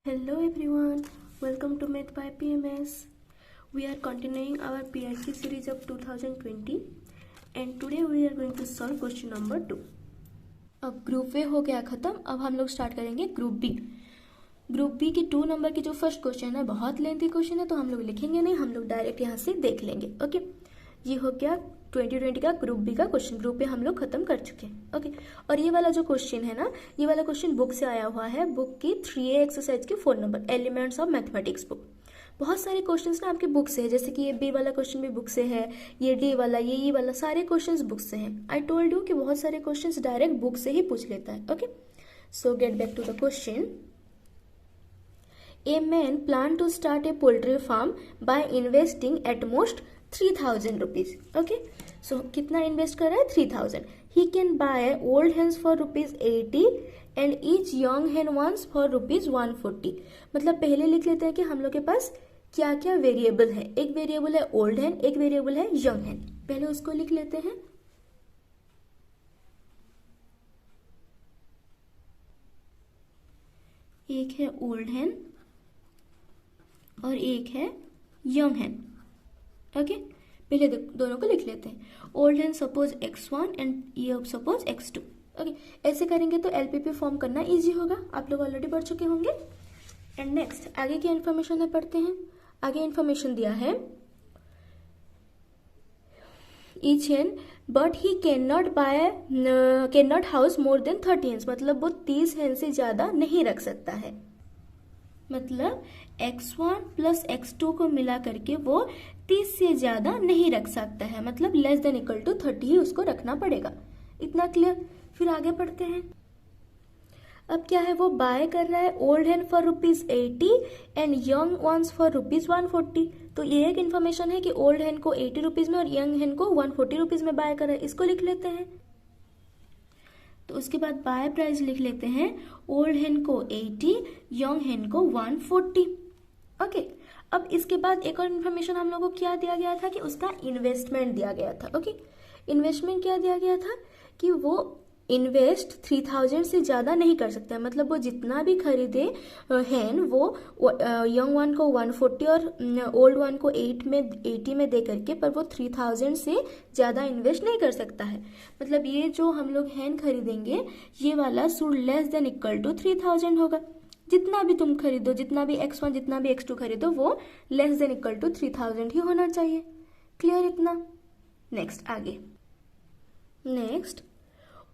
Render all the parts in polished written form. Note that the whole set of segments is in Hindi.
Hello everyone, welcome to Math by PMS. We are continuing our PIC series of 2020 and today we are going to solve question number 2. अब ग्रुप ए हो गया खत्म. अब हम लोग स्टार्ट करेंगे ग्रुप बी. ग्रुप बी की 2 नंबर की जो फर्स्ट क्वेश्चन है बहुत लेंथी क्वेश्चन है तो हम लोग लिखेंगे नहीं, हम लोग डायरेक्ट यहाँ से देख लेंगे. ओके, ये हो गया 2020 का ग्रुप बी का क्वेश्चन. ग्रुप पे हम लोग खत्म कर चुके हैं. ओके, और ये वाला जो क्वेश्चन है ना, ये वाला क्वेश्चन बुक से आया हुआ है, बुक की 3A एक्सरसाइज की 4 number, elements of mathematics book. बहुत सारे क्वेश्चंस ना आपके बुक से है, जैसे कि ये बी वाला क्वेश्चन भी बुक से है, ये डी वाला, ये ई वाला, सारे क्वेश्चंस बुक से हैं. आई टोल्ड यू कि बहुत सारे क्वेश्चंस डायरेक्ट बुक से ही पूछ लेता है. Okay, so get back to the question. A man planned to start a poultry farm by investing at most 3,000 rupees. Okay, so कितना इन्वेस्ट कर रहा है? 3,000. He can buy old hens for rupees 80 and each young hen ones for rupees 140. मतलब पहले लिख लेते हैं कि हम लोग के पास क्या क्या वेरिएबल है. एक वेरिएबल है ओल्ड हैन, एक वेरिएबल है यंग हैन. पहले उसको लिख लेते हैं. एक है ओल्ड हैन और एक है यंग हैन. ओके, पहले दोनों को लिख लेते हैं. Old hen suppose x1 and ये सपोज x2. ओके, ऐसे करेंगे तो एलपीपी फॉर्म करना इजी होगा. आप लोग ऑलरेडी पढ़ चुके होंगे. एंड नेक्स्ट आगे की इन्फॉर्मेशन है, पढ़ते हैं. आगे इन्फॉर्मेशन दिया है each hen but he can not house more than 30 hens. मतलब वो 30 हैन से ज्यादा नहीं रख सकता है. मतलब x1 प्लस x2 को मिला करके वो 30 से ज्यादा नहीं रख सकता है. मतलब लेस देन इक्वल टू 30 ही उसको रखना पड़ेगा. इतना क्लियर. फिर आगे पढ़ते हैं. अब क्या है, वो बाय कर रहा है old hen for rupees 80 and young ones for rupees 140. तो ये एक इन्फॉर्मेशन है कि ओल्ड हैन को 80 रुपीज में और यंग हैन को 140 रुपीज में बाय कर रहा है. इसको लिख लेते हैं. तो उसके बाद बाय प्राइस लिख लेते हैं. ओल्ड हैन को 80, यंग हैन को 140. ओके, अब इसके बाद एक और इन्फॉर्मेशन हम लोगों को क्या दिया गया था कि उसका इन्वेस्टमेंट दिया गया था. ओके, इन्वेस्टमेंट क्या दिया गया था कि वो इन्वेस्ट 3,000 से ज्यादा नहीं कर सकता है. मतलब वो जितना भी खरीदे हैन वो यंग वन को 140 और ओल्ड वन को 80 में दे करके, पर वो 3,000 से ज्यादा इन्वेस्ट नहीं कर सकता है. मतलब ये जो हम लोग हैन खरीदेंगे ये वाला should less than equal to 3,000 होगा. जितना भी तुम खरीदो, जितना भी x1 जितना भी x2 खरीदो, वो लेस देन इक्वल टू 3,000 ही होना चाहिए. क्लियर इतना. नेक्स्ट आगे. नेक्स्ट,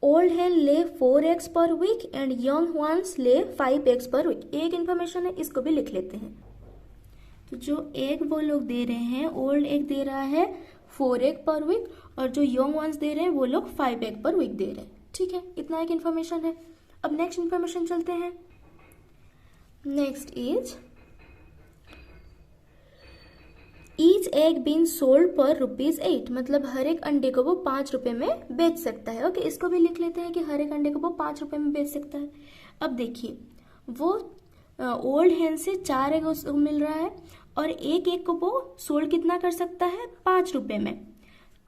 ओल्ड हैन ले 4x पर वीक एंड यंग वंस ले 5x पर वीक. एक इन्फॉर्मेशन है, इसको भी लिख लेते हैं. तो जो एक वो लोग दे रहे हैं, ओल्ड एक दे रहा है 4x पर वीक और जो यंग वंस दे रहे हैं वो लोग 5x पर वीक दे रहे हैं. ठीक है, इतना एक इन्फॉर्मेशन है. अब नेक्स्ट इन्फॉर्मेशन चलते हैं. Next is each egg being sold per rupees 8. मतलब हर एक अंडे को वो 5 रुपए में बेच सकता है. ओके, इसको भी लिख लेते हैं कि हर एक अंडे को वो 5 रुपए में बेच सकता है. अब देखिए, वो ओल्ड हैन से 4 एग उसको मिल रहा है और एक एक को वो सोल्ड कितना कर सकता है? 5 रुपए में.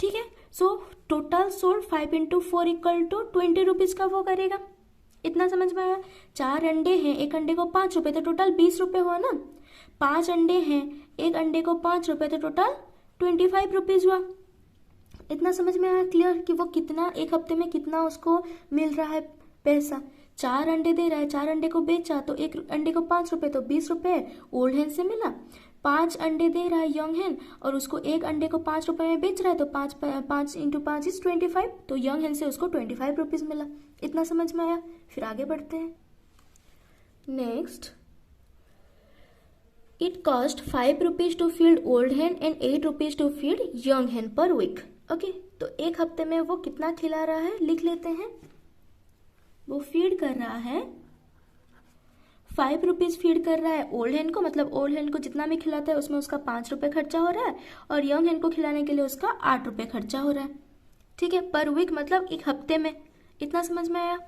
ठीक है, so total sold 5 into 4 equal to 20 rupees का वो करेगा. इतना समझ में आया. 4 अंडे हैं, एक अंडे को 5 रुपए, तो टोटल 20 रुपए हुआ ना. 5 अंडे हैं, एक अंडे को 5 रुपए, तो टोटल 25 रुपीज हुआ. इतना समझ में आया. क्लियर कि वो कितना एक हफ्ते में कितना उसको मिल रहा है पैसा. 4 अंडे दे रहा है, 4 अंडे को बेचा तो एक अंडे को 5 रुपए, तो 20 रुपए ओल्ड हैन से मिला. 5 अंडे दे रहा है यंग हैन और उसको एक अंडे को 5 रुपए में बेच रहा है, तो 5 इंटू 5 इज 25. तो यंग हैन से उसको 25 रुपीज मिला. इतना समझ में आया. फिर आगे बढ़ते हैं. Next, it cost 5 rupees to feed old hen and 8 rupees to feed young hen per week. Okay, तो एक हफ्ते में वो कितना खिला रहा है लिख लेते हैं. वो फीड कर रहा है 5 रुपीज फीड कर रहा है ओल्ड हैन को. मतलब ओल्ड हैन को जितना भी खिलाता है उसमें उसका 5 रुपए खर्चा हो रहा है और यंग हैन को खिलाने के लिए उसका 8 रुपए खर्चा हो रहा है. ठीक है, पर वीक मतलब एक हफ्ते में. इतना समझ में आया.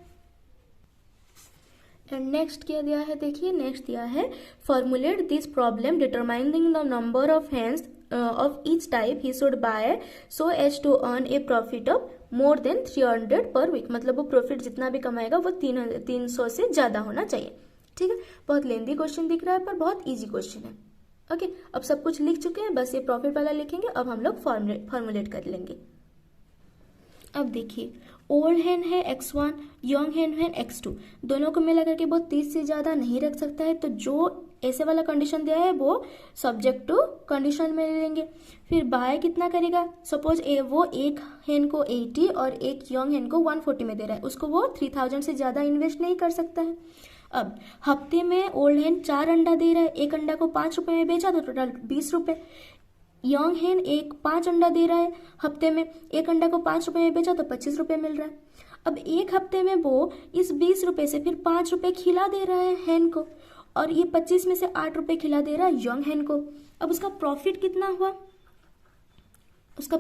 एंड नेक्स्ट क्या दिया है, देखिए नेक्स्ट दिया है formulate this problem determining the number of hens of each type he should buy so as to earn a profit of more than 300 per week. मतलब वो प्रॉफिट जितना भी कमाएगा वो 300 से ज्यादा होना चाहिए. ठीक है, बहुत लेंदी क्वेश्चन दिख रहा है पर बहुत इजी क्वेश्चन है। ओके, अब सब कुछ लिख चुके हैं, बस ये प्रॉफिट वाला लिखेंगे। अब हम लोग फॉर्मुलेट कर लेंगे। अब देखिए, ओल्ड हैन है x1, यंग हैन है x2, दोनों को मिला करके वो 30 से ज़्यादा नहीं रख सकता है, तो जो ऐसे वाला कंडीशन दिया है वो सब्जेक्ट टू कंडीशन में लेंगे। फिर बाय कितना करेगा, सपोज वो एक हैन को 80 और एक यंग हैन को 140 में दे रहा है, उसको वो 3000 से ज़्यादा इन्वेस्ट नहीं कर सकता है। अब हफ्ते में ओल्ड हैन 4 अंडा दे रहा है, एक अंडा को 5 रुपये में बेचा तो टोटल 20 रुपये। यंग हैन एक 5 अंडा दे रहा है हफ्ते में, एक अंडा को 5 रुपये में बेचा तो 25 रुपये मिल रहा है। अब एक हफ्ते में वो इस 20 रुपये से फिर 5 रुपये खिला दे रहा है हैन को, और ये 25 में से 8 रुपये खिला दे रहा है यंग हैन को। अब उसका प्रॉफिट कितना हुआ, उसका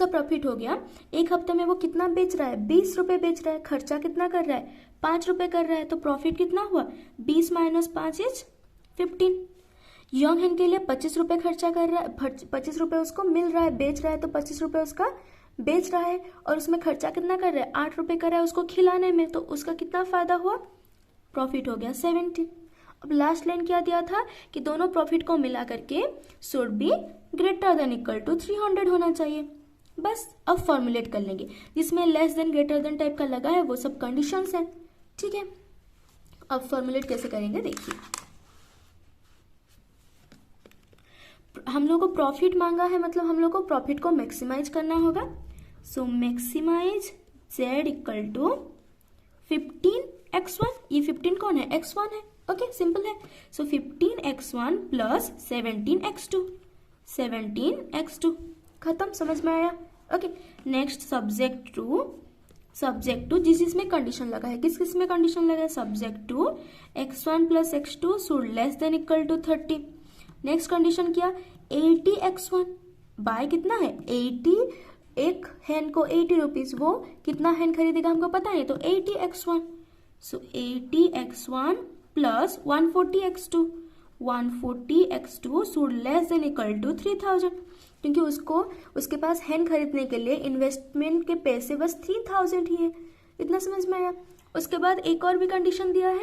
प्रॉफिट हो गया, एक हफ्ते में वो कितना बेच रहा है, 20 रुपये बेच रहा है, खर्चा कितना कर रहा है, 5 रुपये कर रहा है, तो प्रॉफिट कितना हुआ, 20 - 5 = 15। यंग हैन के लिए 25 रुपये खर्चा कर रहा है, 25 रुपये उसको मिल रहा है, बेच रहा है, तो 25 रुपये उसका बेच रहा है, और उसमें खर्चा कितना कर रहा है, 8 रुपये कर रहा है उसको खिलाने में, तो उसका कितना फायदा हुआ, प्रॉफिट हो गया 70। अब लास्ट लाइन क्या दिया था कि दोनों प्रॉफिट को मिला करके should be greater than equal to 300 होना चाहिए। बस अब फॉर्मुलेट कर लेंगे, जिसमें less than greater than type का लगा है वो सब कंडीशंस हैं। ठीक है, अब फॉर्मुलेट कैसे करेंगे देखिए, हम लोग को प्रॉफिट मांगा है, मतलब हम लोग को प्रॉफिट को मैक्सिमाइज करना होगा। So maximise z equal to 15x1, ये 15 कौन है, x1 है। ओके, सिंपल है। सो 15x1 प्लस 17x2, 17x2 खत्म, समझ में आया। ओके, नेक्स्ट सब्जेक्ट टू जिसमें कंडीशन लगा है, किस में कंडीशन लगा है, subject to x1 plus x2 should less than equal to 30। Next condition क्या, 80x1 बाय कितना है 80, एक हैन को 80 रुपीज, वो कितना हैन खरीदेगा हमको पता नहीं, तो 80x1। So 80x1 plus 140x2, 140x2 should less than equal to 3000, क्योंकि उसको उसके पास हैन खरीदने के लिए इन्वेस्टमेंट के पैसे बस 3000 ही है। इतना समझ में आया। उसके बाद एक और भी कंडीशन दिया है,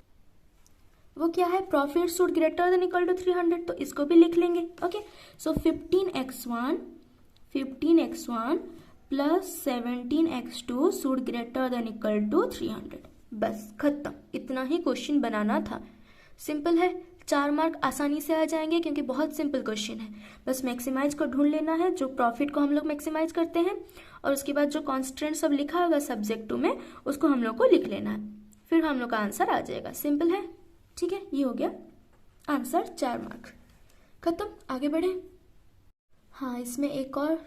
वो क्या है, profit should greater than equal to 300, तो इसको भी लिख लेंगे। Okay, so 15x1 plus 17x2 should greater than equal to 300। बस खत्म, इतना ही क्वेश्चन बनाना था। सिंपल है, 4 मार्क आसानी से आ जाएंगे क्योंकि बहुत सिंपल क्वेश्चन है। बस मैक्सिमाइज को ढूंढ लेना है, जो प्रॉफिट को हम लोग मैक्सिमाइज करते हैं, और उसके बाद जो कॉन्स्टेंट सब लिखा होगा सब्जेक्ट टू में उसको हम लोग को लिख लेना है, फिर हम लोग का आंसर आ जाएगा। सिंपल है, ठीक है, ये हो गया आंसर, 4 मार्क खत्म। आगे बढ़े। हाँ, इसमें एक और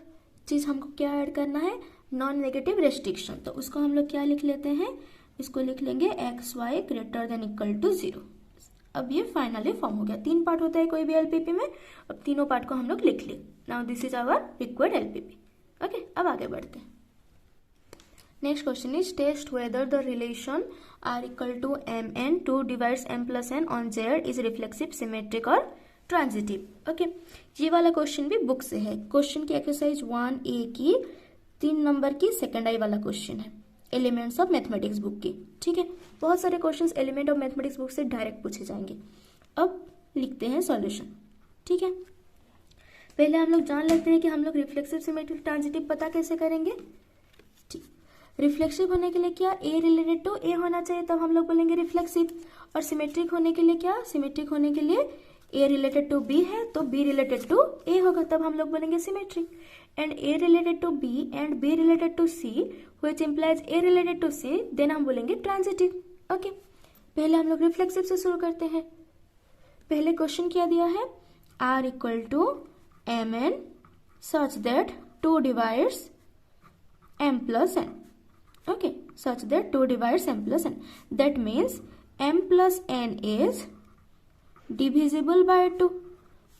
चीज़ हमको क्या ऐड करना है, नॉन नेगेटिव रेस्ट्रिक्शन, तो उसको हम लोग क्या लिख लेते हैं, इसको लिख लेंगे xy greater than equal to 0। अब ये फाइनली फॉर्म हो गया। 3 पार्ट होता है कोई भी एलपीपी में, अब तीनों पार्ट को हम लोग लिख लिए। Now this is our required LPP. Okay, अब आगे बढ़ते हैं। Next question is test whether the relation r equal to mn 2 divides m plus n on z is reflexive, symmetric और ट्रांजिटिव। ओके, ये वाला क्वेश्चन भी बुक से है। क्वेश्चन की एक्सरसाइज 1A की 3 नंबर की सेकेंड आई वाला क्वेश्चन है, एलिमेंट्स ऑफ मैथमेटिक्स बुक की। ठीक है, बहुत सारे questions element of mathematics book से डायरेक्ट पूछे जाएंगे। अब लिखते हैं सॉल्यूशन। ठीक है, पहले हम लोग जान लेते हैं कि हम लोग रिफ्लेक्सिव, सिमेट्रिक, ट्रांजिटिव पता कैसे करेंगे। ठीक, रिफ्लेक्सिव होने के लिए क्या, ए रिलेटेड टू ए होना चाहिए, तब हम लोग बोलेंगे रिफ्लेक्सिव। और सिमेट्रिक होने के लिए क्या, सिमेट्रिक होने के लिए ए रिलेटेड टू बी है तो बी रिलेटेड टू ए होगा, तब हम लोग बोलेंगे symmetric. And A related to B and B related to C which implies A related to C, then हम बोलेंगे ट्रांजिटिव। ओके, पहले हम लोग रिफ्लेक्सिव से शुरू करते हैं। पहले क्वेश्चन क्या दिया है, r equal to M N such that 2 divides m plus n। Okay, such that 2 divides m plus n, that means m plus n is divisible by 2।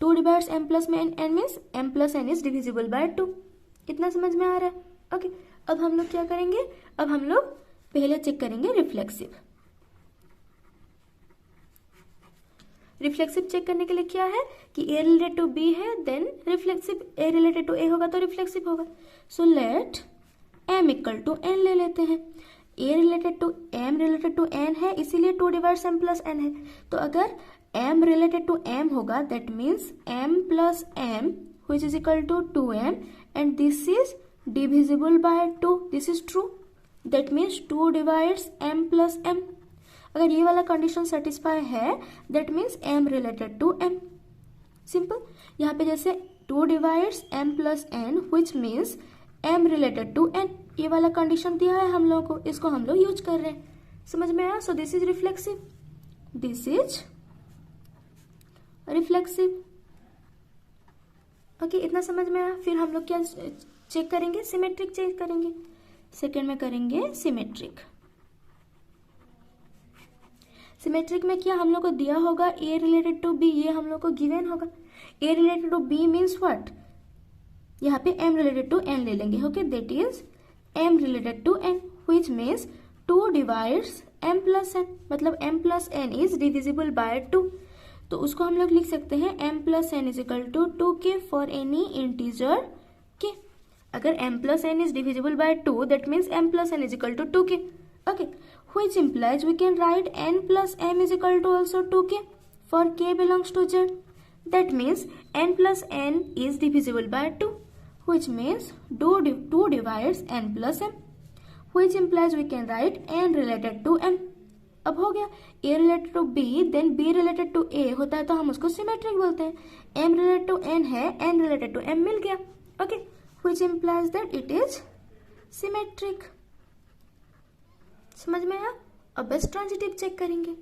2 divides m plus में n means m plus n is divisible by 2। इतना समझ में आ रहा है। ओके, अब हम लोग क्या करेंगे, अब हम लोग पहले चेक करेंगे रिफ्लेक्सिव। रिफ्लेक्सिव चेक करने के लिए क्या है कि a रिलेटेड टू b है, then reflexive, a related to a होगा तो रिफ्लेक्सिव होगा। So let m equal to n ले लेते हैं। a related to m related to n है, इसीलिए 2 डिवाइड्स m प्लस n है। तो अगर m रिलेटेड टू m होगा that means m plus m which is equal to 2m and this is divisible by 2, this is true, that means 2 divides m plus m। अगर ये वाला कंडीशन सेटिस्फाई है that means m related to m। Simple. यहाँ पे जैसे 2 divides m plus n which means m related to n, ये वाला कंडीशन दिया है हम लोगों को, इसको हम लोग यूज कर रहे हैं। समझ में आया? सो this is reflexive, this is reflexive. Okay, इतना समझ में आया। फिर हम लोग क्या चेक करेंगे? सिमेट्रिक चेक करेंगे। सेकेंड में करेंगे सिमेट्रिक। सिमेट्रिक में क्या हम लोग को दिया होगा? a रिलेटेड टू b, ये हम लोग को गिवन होगा। a related to b means what? यहाँ पे m रिलेटेड टू n ले लेंगे। Okay, that is m related to n which means 2 divides m plus n, मतलब m plus n is divisible by 2। तो उसको हम लोग लिख सकते हैं m plus n is equal to 2k for any integer k। अगर m plus n is divisible by 2 that means m plus n is equal to 2k। Okay, which implies we can write n plus m is equal to also 2k for k belongs to z. That means n plus n is divisible by 2, which means 2 divides n plus m, which implies we can write n related to m. अब हो गया a related to b, then b related to a होता है तो हम उसको सिमेट्रिक बोलते हैं। m related to n है, n related to m मिल गया। Okay, which implies that it is symmetric। समझ में आया? अब बस ट्रांजिटिव चेक करेंगे।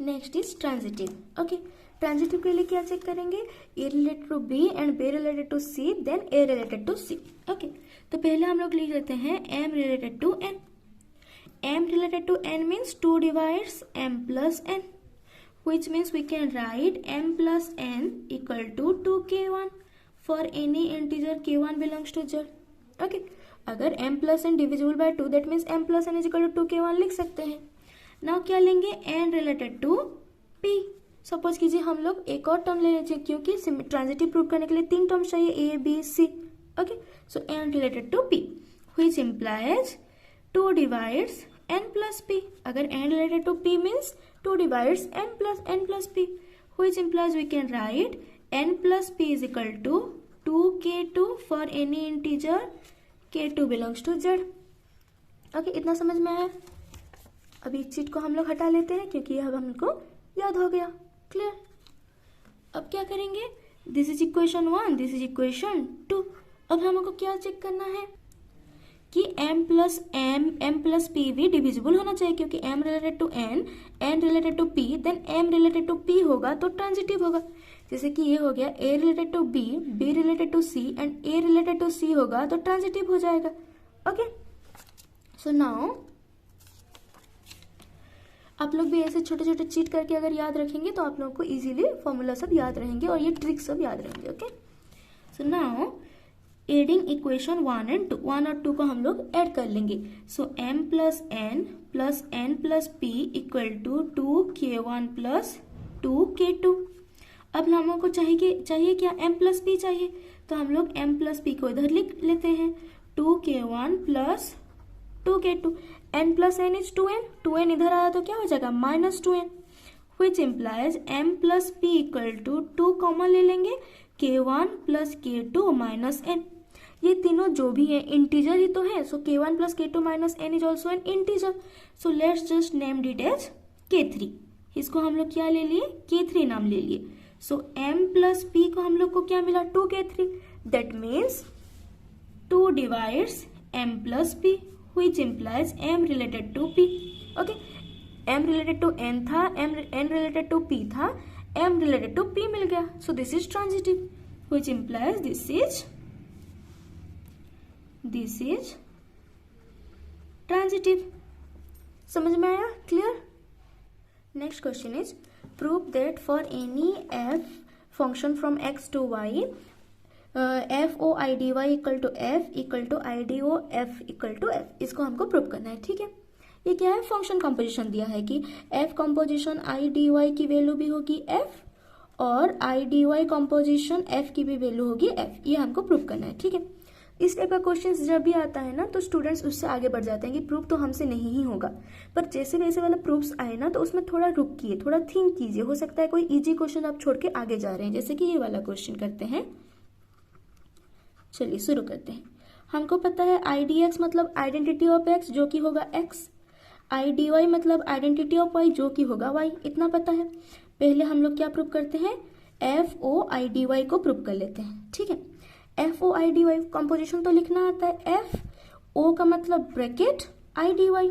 Next is transitive. Okay, transitive के लिए क्या चेक करेंगे? a related to b and b related to c, then a related to c। Okay, तो पहले हम लोग लिख लेते हैं m related to n। m related to n means 2 divides m plus n, which means we can write m plus n equal to 2k1 for any integer k1 belongs to z। Okay, अगर m plus n divisible by 2 that means m plus n is equal to 2k1 लिख सकते हैं। नाउ क्या लेंगे? n related to p। Suppose कीजिए हम लोग एक और टर्म ले लीजिए, क्योंकि ट्रांजिटिव प्रूव करने के लिए 3 टर्म चाहिए, a b c। Okay, so n related to p which implies 2 divides n plus p। अगर n related to p means 2 divides n plus p which implies we can write n plus p is equal to 2k2 for any integer k2 belongs to z। Okay, इतना समझ में आया? अभी इस चीज को हम लोग हटा लेते हैं क्योंकि अब हमको याद हो गया। क्लियर? अब क्या करेंगे? This is equation 1, this is equation 2। अब हमको क्या चेक करना है कि m प्लस p भी डिविजिबल होना चाहिए, क्योंकि m related to n related to p, then m related to p होगा तो ट्रांजिटिव होगा। जैसे कि ये हो गया a related to b, b related to c and a related to c होगा तो ट्रांजिटिव हो जाएगा। ओके, सो नाउ आप लोग भी ऐसे छोटे छोटे चीट करके अगर याद रखेंगे तो आप लोगों को इजीली फॉर्मूला सब याद रहेंगे और ये ट्रिक्स सब याद रहेंगे। Okay, so now adding equation 1 and 2, 1 और 2 को हम लोग ऐड कर लेंगे। So m plus n plus p equal to 2k1 plus 2k2। अब हम लोग को चाहिए क्या? m प्लस p चाहिए, तो हम लोग m प्लस p को इधर लिख लेते हैं। 2k1 plus 2k2, n plus n is 2n, 2n इधर आया तो क्या हो जाएगा? Minus 2n, which implies m plus p equal to 2 common ले लेंगे, k1 plus k2 minus n। ये तीनों जो भी है इंटीजर ही तो है, so k1 plus k2 minus n is also an integer. So let's just name it as k3। इसको हम लोग क्या ले लिए? k3 नाम ले लिए। सो m प्लस p को हम लोग को क्या मिला? 2k3। That means 2 divides m plus p which implies m related to p। Okay, m related to n था, n related to p था, m related to p मिल गया। So this is transitive which implies this is transitive. समझ में आया? Clear? Next question is prove that for any f function from x to y F O I D Y equal to F equal to I D O F equal to F. इसको हमको प्रूव करना है। ठीक है, ये क्या है? फंक्शन कंपोजिशन दिया है कि F composition I D Y की वैल्यू भी होगी एफ और I D Y composition F की भी वैल्यू होगी एफ। ये हमको प्रूव करना है। ठीक है, इस टाइप का क्वेश्चन जब भी आता है ना तो स्टूडेंट्स उससे आगे बढ़ जाते हैं कि प्रूफ तो हमसे नहीं ही होगा, पर जैसे वैसे वाला प्रूफ्स आए ना तो उसमें थोड़ा रुकिए, थोड़ा थिंक कीजिए, हो सकता है कोई इजी क्वेश्चन आप छोड़ के आगे जा रहे हैं, जैसे कि ये वाला क्वेश्चन करते हैं। चलिए शुरू करते हैं। हमको पता है IDX मतलब आइडेंटिटी ऑफ एक्स जो कि होगा एक्स, IDY मतलब आइडेंटिटी ऑफ वाई जो कि होगा वाई, इतना पता है। पहले हम लोग क्या प्रूव करते हैं, FOIDY को प्रूव कर लेते हैं, ठीक है। FOIDY कंपोजिशन तो लिखना आता है, FO का मतलब ब्रैकेट IDY,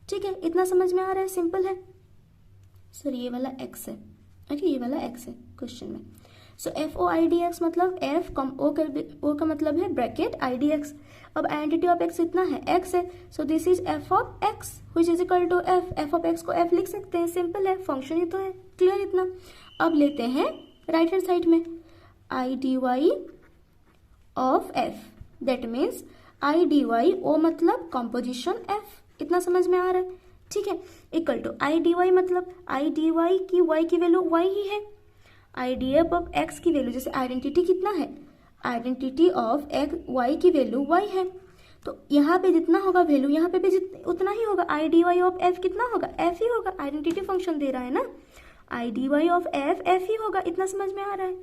ठीक है, इतना समझ में आ रहा है, सिंपल है। सर ये वाला x है, ओके, ये वाला x है क्वेश्चन में। सो FOIDX मतलब O का मतलब है ब्रैकेट IDX। अब आइडेंटिटी ऑफ x इतना है, x है, so this is f of x which is equal to f of x को f लिख सकते हैं, सिंपल है, फंक्शन ही तो है, क्लियर इतना। अब लेते हैं राइट हैंड साइड में IDY of f, that means IDY O मतलब कॉम्पोजिशन f, इतना समझ में आ रहा है, ठीक है। इक्वल टू IDY मतलब IDY की y की वैल्यू y ही है, IDF ऑफ x की वैल्यू, जैसे आइडेंटिटी कितना है, आइडेंटिटी ऑफ y की वैल्यू y है, तो यहाँ पे जितना होगा वैल्यू यहाँ पे भी उतना ही होगा, IDY ऑफ f कितना होगा, f ही होगा, आइडेंटिटी फंक्शन दे रहा है ना, IDY ऑफ f ही होगा, इतना समझ में आ रहा है।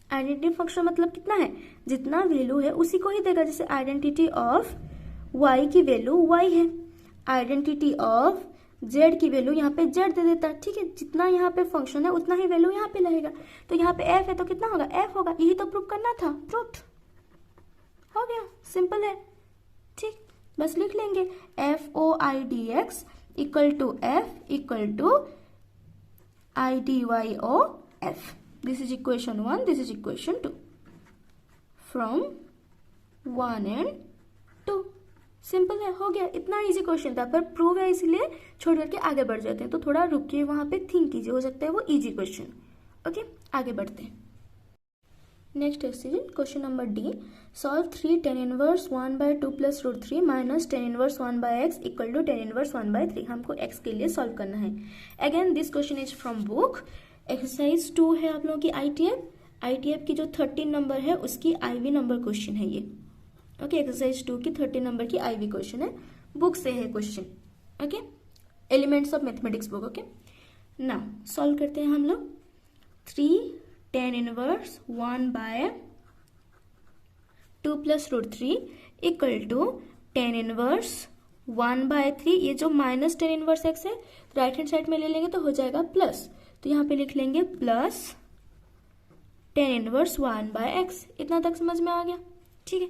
आइडेंटिटी फंक्शन मतलब कितना है, जितना वैल्यू है उसी को ही देगा, जैसे आइडेंटिटी ऑफ y की वैल्यू y है, आइडेंटिटी ऑफ z की वैल्यू यहाँ पे z दे देता है, ठीक है, जितना यहाँ पे फंक्शन है उतना ही वैल्यू यहाँ पे रहेगा, तो यहाँ पे f है तो कितना होगा, f होगा, यही तो प्रूव करना था, प्रूफ हो गया, सिंपल है, ठीक, बस लिख लेंगे FOIDX equal to f equal to IDY of f, this is equation 1, this is equation 2 from 1 and 2, simple है, हो गया, इतना इजी क्वेश्चन था, पर प्रूव है इसलिए छोड़ करके आगे बढ़ जाते हैं, तो थोड़ा रुकिए वहां पे, थिंक कीजिए, हो सकता है वो इजी क्वेश्चन, ओके, आगे बढ़ते हैं। Next question number D, solve 3 tan inverse 1/2 + √3 minus tan inverse 1/x equal to tan inverse 1/3, हमको x के लिए सॉल्व करना है। Again this question is from book, exercise 2 है आप लोगों की ITF की जो 13 नंबर है उसकी IV नंबर क्वेश्चन है ये, ओके, एक्सरसाइज 2 की 30 नंबर की IV क्वेश्चन है, बुक से है question, okay, elements of mathematics book, okay. Now solve करते हैं हम लोग। 3 tan inverse 1/2 + √3 equal to tan inverse 1/3, ये जो माइनस tan इनवर्स x है राइट हैंड साइड में ले लेंगे तो हो जाएगा प्लस, तो यहाँ पे लिख लेंगे प्लस tan इनवर्स 1/x, इतना तक समझ में आ गया, ठीक है।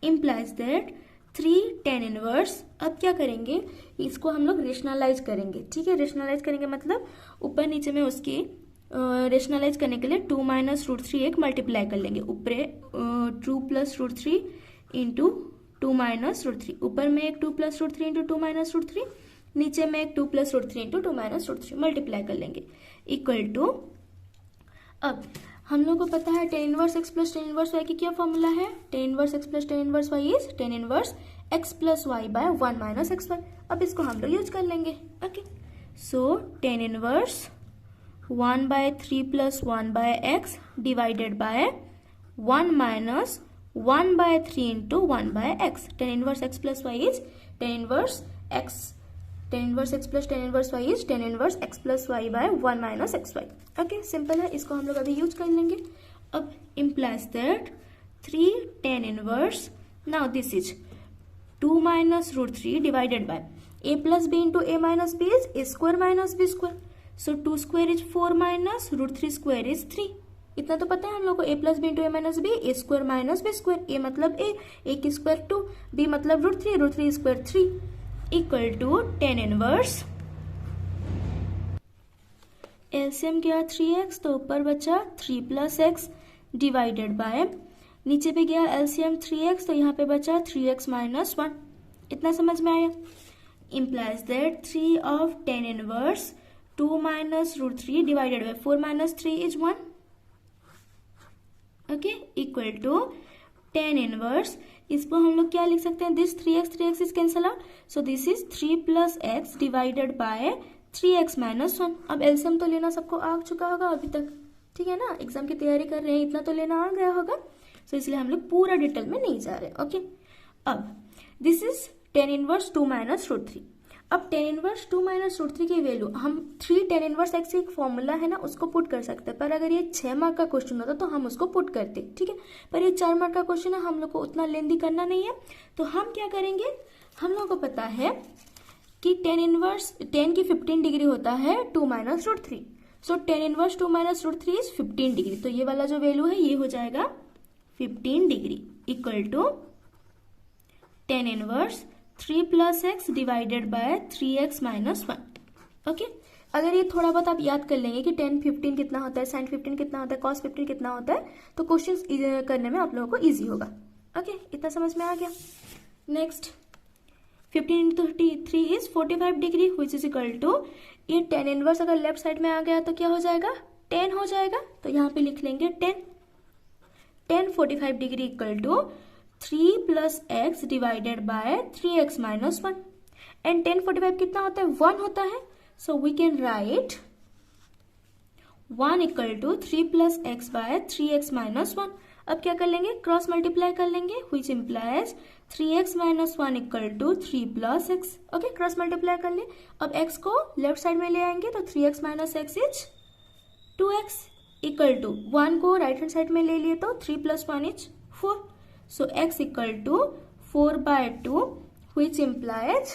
इम्प्लाइज दैट 3 tan इनवर्स, अब क्या करेंगे, इसको हम लोग रेशनलाइज करेंगे, ठीक है, रेशनलाइज करेंगे मतलब ऊपर नीचे में उसकी रेशनलाइज करने के लिए 2 - √3 एक मल्टीप्लाई कर लेंगे, ऊपर 2 + √3 इंटू 2 - √3, ऊपर में एक 2 + √3 इंटू 2 - √3, नीचे में एक 2 + √3 इंटू 2 - √3 मल्टीप्लाई कर लेंगे, इक्वल टू, अब हम लोग को पता है tan inverse x + tan inverse y की क्या फॉर्मूला है, tan inverse x + tan inverse y is tan inverse x + y/1 - xy, अब इसको हम लोग यूज कर लेंगे, okay. So tan inverse 1/3 + 1/x divided by 1 - 1/3 into 1/x, tan inverse x + y is tan inverse x + tan inverse y is tan inverse x + y/1 - xy, okay, simple है, इसको हम लोग अभी यूज कर लेंगे। अब implies that 3 tan inverse, now this is 2 - √3 divided bye a + b into a - b is a square - b square, so 2 square is 4 - √3 square is 3, इतना तो पता है हम लोग को, a + b into a - b, a square - b square, a मतलब a की स्क्वायर 2, b मतलब √3 square 3, equal to tan inverse, LCM गया 3x, तो ऊपर बचा 3 + x डिवाइडेड बाय, नीचे पे गया एलसीएम 3x, तो यहाँ पे बचा 3x - 1, इतना समझ में आया। Implies that 3 of tan inverse 2 - √3 divided by 4 - 3 is 1, okay, equal to tan inverse, इसको हम लोग क्या लिख सकते हैं, this 3x is cancel out, so this is 3 + x divided by 3x - 1, अब एलसीएम तो लेना सबको आ चुका होगा अभी तक, ठीक है ना, एग्जाम की तैयारी कर रहे हैं, इतना तो लेना आ गया होगा, सो इसलिए हम लोग पूरा डिटेल में नहीं जा रहे. ओके, अब this is tan inverse 2 minus root 3. अब tan इनवर्स 2 माइनस रूट 3 की वैल्यू हम 3 tan इनवर्स x एक फॉर्मूला है ना, उसको पुट कर सकते हैं. पर अगर ये 6 मार्क का क्वेश्चन होता तो हम उसको पुट करते. ठीक है, पर ये 4 मार्क का क्वेश्चन है, हम लोग को उतना लेंदी करना नहीं है. तो हम क्या करेंगे, हम लोगों को पता है कि tan इनवर्स tan की 15 डिग्री होता है 2 minus root 3. So tan inverse 2 minus root 3 is 15 degree. तो ये वाला जो वैल्यू है ये हो जाएगा 15 degree equal to tan inverse 3 plus X divided by 3x minus 1. Okay, अगर ये थोड़ा बहुत आप याद कर लेंगे कि tan 15 कितना होता है, sin 15 कितना होता है, cos 15 कितना होता है, तो क्वेश्चन करने में आप लोगों को इजी होगा. ओके, इतना समझ में आ गया. Next 15 into 3 is 45 degree which is equal to, ये tan इनवर्स अगर लेफ्ट साइड में आ गया तो क्या हो जाएगा, 10 हो जाएगा. तो यहाँ पे लिख लेंगे 10 45 degree equal to 3 plus X divided by 3x minus 1. And 10 45 कितना होता है, 1 होता है. So we can write 1 equal to 3 plus X by 3x minus 1. अब क्या कर लेंगे, क्रॉस मल्टीप्लाई कर लेंगे which implies 3x minus 1 equal to 3 plus X. Okay, cross multiply कर ले. अब x को लेफ्ट साइड में ले आएंगे तो 3x minus X is 2x equal to 1 को राइट हैंड साइड में ले लिए तो 3 plus 1 is 4. So x equal to 4 by 2 which implies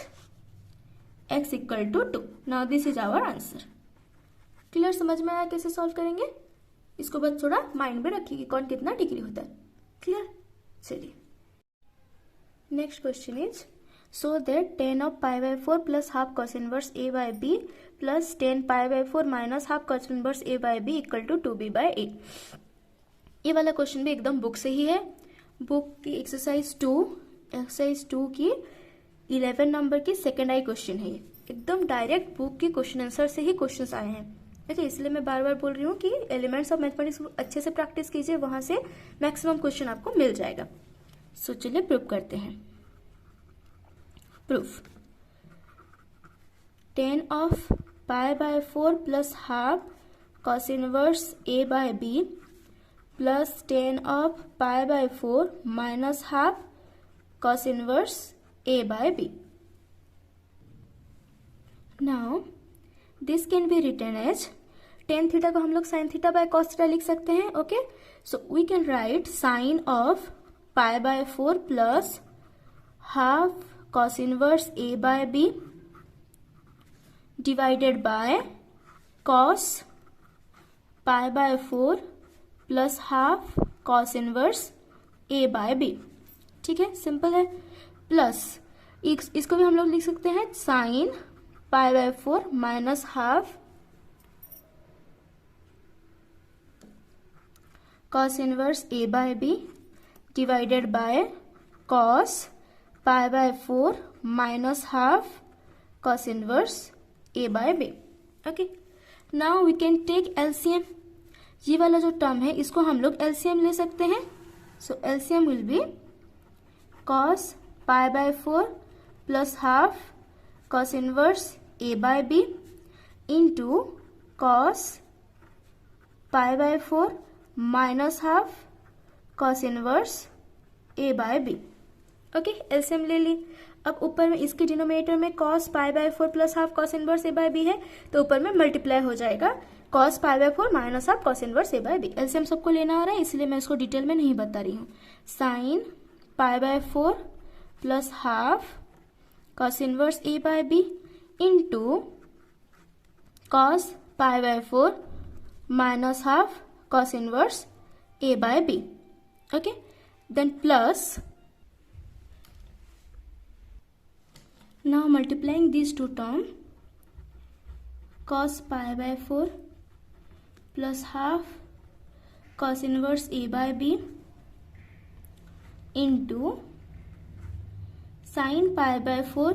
x equal to 2. Now this is our answer. Clear, समझ में आया कैसे सॉल्व करेंगे. इसको बस थोड़ा माइंड में रखिए कि कौन कितना डिग्री होता है. क्लियर, चलिए next question is so that tan of pi by 4 plus half cos inverse a by b plus tan pi by 4 minus half cos inverse a by b equal to 2b by a. ये वाला क्वेश्चन भी एकदम बुक से ही है. बुक की एक्सरसाइज 2 की 11 नंबर की सेकेंड आई क्वेश्चन है. ये एकदम डायरेक्ट बुक की क्वेश्चन आंसर से ही क्वेश्चंस आए हैं. ठीक है, इसलिए मैं बार बार बोल रही हूँ कि एलिमेंट्स ऑफ मैथमेटिक्स अच्छे से प्रैक्टिस कीजिए, वहां से मैक्सिमम क्वेश्चन आपको मिल जाएगा. सो चलिए प्रूफ करते हैं. Proof, tan of pi by 4 plus half cos inverse a by b plus tan of pi by 4 minus half cos inverse a by b. Now this can be written as tan theta को हम लोग sin theta by cos theta लिख सकते हैं. Okay, so we can write sin of pi by 4 plus half cos inverse a by b divided by cos pi by 4 plus half cos inverse a by b. ठीक है, सिंपल है. प्लस इसको भी हम लोग लिख सकते हैं sine pi by 4 minus half cos inverse a by b divided by cos pi by 4 minus half cos inverse a by b. Okay, now we can take LCM. ये वाला जो टर्म है इसको हम लोग एलसीएम ले सकते हैं. So LCM will be cos pi by 4 plus half cos inverse a by b into cos pi by 4 minus half cos inverse a by b. Okay, LCM ले ली. अब ऊपर में इसके डिनोमिनेटर में cos pi by 4 plus half cos inverse a by b है, तो ऊपर में मल्टीप्लाई हो जाएगा cos pi by 4 minus half cos inverse a by b. LCM सबको लेना आ रहा है, इसलिए मैं इसको डिटेल में नहीं बता रही हूँ. Sine pi by 4 plus half cos inverse a by b into cos pi by 4 minus half cos inverse a by b. Okay, then plus now multiplying these two terms, cos pi by 4 plus half cos inverse a by b into sin pi by 4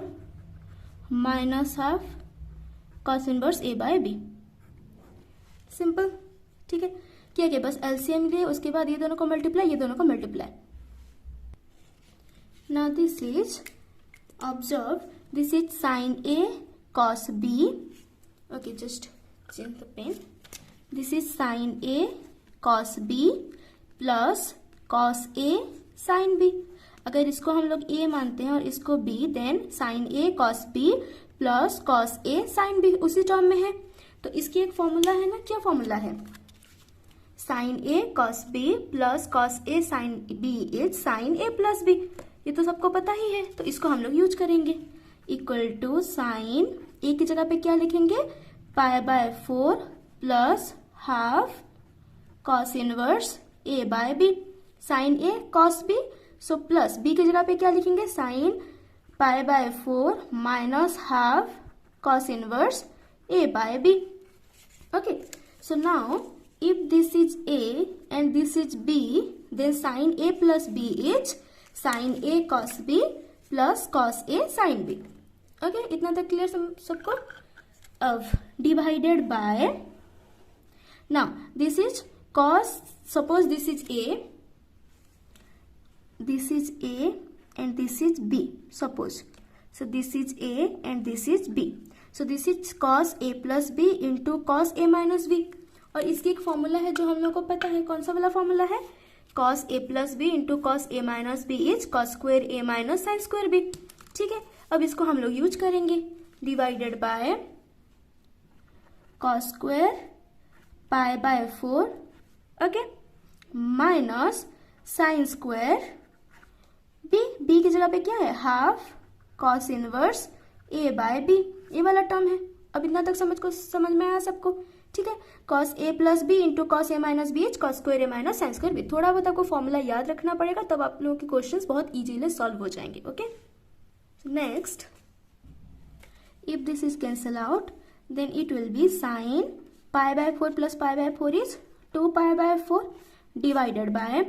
minus half cos inverse a by b. Simple. ठीक है, क्या क्या बस एलसीएम लिए, उसके बाद ये दोनों को मल्टीप्लाई, ये दोनों को multiply. Now this is, observe, this is sin A cos B. Okay, just change the pen. This is sin A cos B plus cos A sine B. अगर इसको हम लोग ए मानते हैं और इसको B, then sine A cos B plus cos A sine B उसी टर्म में है। तो इसकी एक फॉर्मूला है ना, क्या फॉर्मूला है? Sine A cos B plus cos A sine B is sine A plus B. ये तो सबको पता ही है, तो इसको हम लोग यूज करेंगे। इक्वल टू साइन ए की जगह पे क्या लिखेंगे? Pi by 4 plus half cos inverse A by B. Sine A cos B, so plus B की जगह पे क्या लिखेंगे? Sine pi by 4 minus half cos inverse a by b. Okay, so now if this is a and this is b, then sin a plus b is sin a cos b plus cos a sin b. Okay, इतना तक क्लियर सबको? अब divided by, now this is cos, suppose this is a and this is b, suppose. So this is a and this is b. So this is cos a plus b into cos a minus b. और इसकी एक फॉर्मूला है जो हम लोग को पता है। कौन सा वाला फॉर्मूला है? cos a plus b into cos a minus b is cos square a minus sin square b. ठीक है, अब इसको हम लोग यूज करेंगे। Divided by cos square pi by 4, okay, minus sin square b की जगह पे क्या है? Half cos inverse a by b, ये वाला टर्म है। अब इतना तक समझ में आया सबको? ठीक है, cos a plus B into cos A minus B is cos square A minus sine square B. थोड़ा बहुत आपको फॉर्मूला याद रखना पड़ेगा, तब आप लोगों के क्वेश्चंस बहुत इजीली सॉल्व हो जाएंगे। Okay, next, if this is cancel out then it will be sine pi by 4 plus pi by 4 is 2 pi by 4 divided by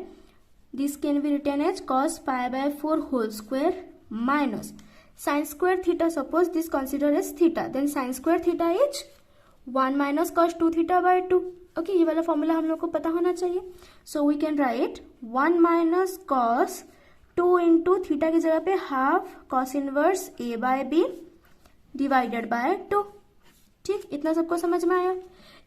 this can be written as cos pi by 4 whole square minus sin square theta. Suppose this consider as theta, then sin square theta is 1 minus cos 2 theta by 2. Okay, ये वाला फॉर्मूला हम लोग को पता होना चाहिए। So we can write 1 minus cos 2 into theta की जगह पे half cos inverse a by b divided by 2। ठीक, इतना सबको समझ में आया?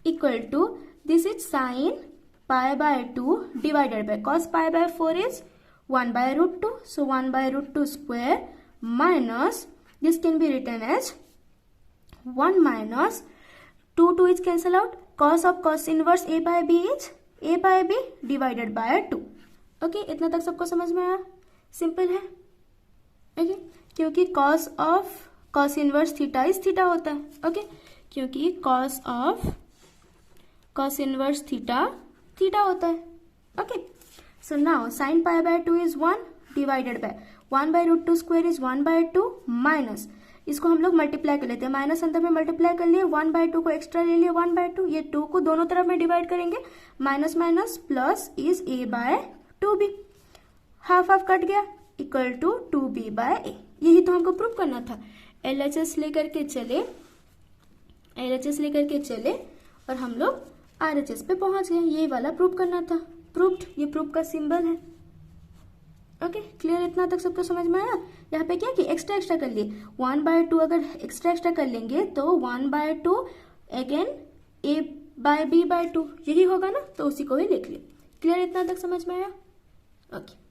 Equal to this is sin pi by 2 divided by cos pi by 4 is 1 by root 2, so 1 by root 2 square minus this can be written as 1 minus 2 is cancel out, cos of cos inverse a by b is a by b divided by 2। Okay, इतना तक सबको समझ में आया? सिंपल है। ओके, क्योंकि cos of cos inverse theta is theta होता है। ओके, क्योंकि cos of cos inverse theta होता है। Okay, so now sin pi by 2 is 1 divided by 1 by root 2 square is 1 by 2 minus, इसको हम लोग मल्टीप्लाई कर लेते हैं। माइनस अंदर में मल्टीप्लाई कर लिए, 1 by 2 को एक्स्ट्रा ले लिए 1 by 2, ये 2 को दोनों तरफ में डिवाइड करेंगे, minus minus plus is a by 2b, half half कट गया, equal to 2b by a। यही तो हमको प्रूव करना था। LHS लेकर के चले और हम लोग RHS पे पहुंच गए। ये वाला प्रूव करना था। प्रूव्ड, ये प्रूव का सिंबल है। Okay, clear? इतना तक सबको समझ में आया? यहाँ पे क्या कि एक्स्ट्रा कर लिए, 1 by 2 अगर एक्स्ट्रा कर लेंगे तो 1 by 2 again a by b by 2 यही होगा ना, तो उसी को ही लिख लिए। क्लियर? इतना तक समझ में आया? ओके।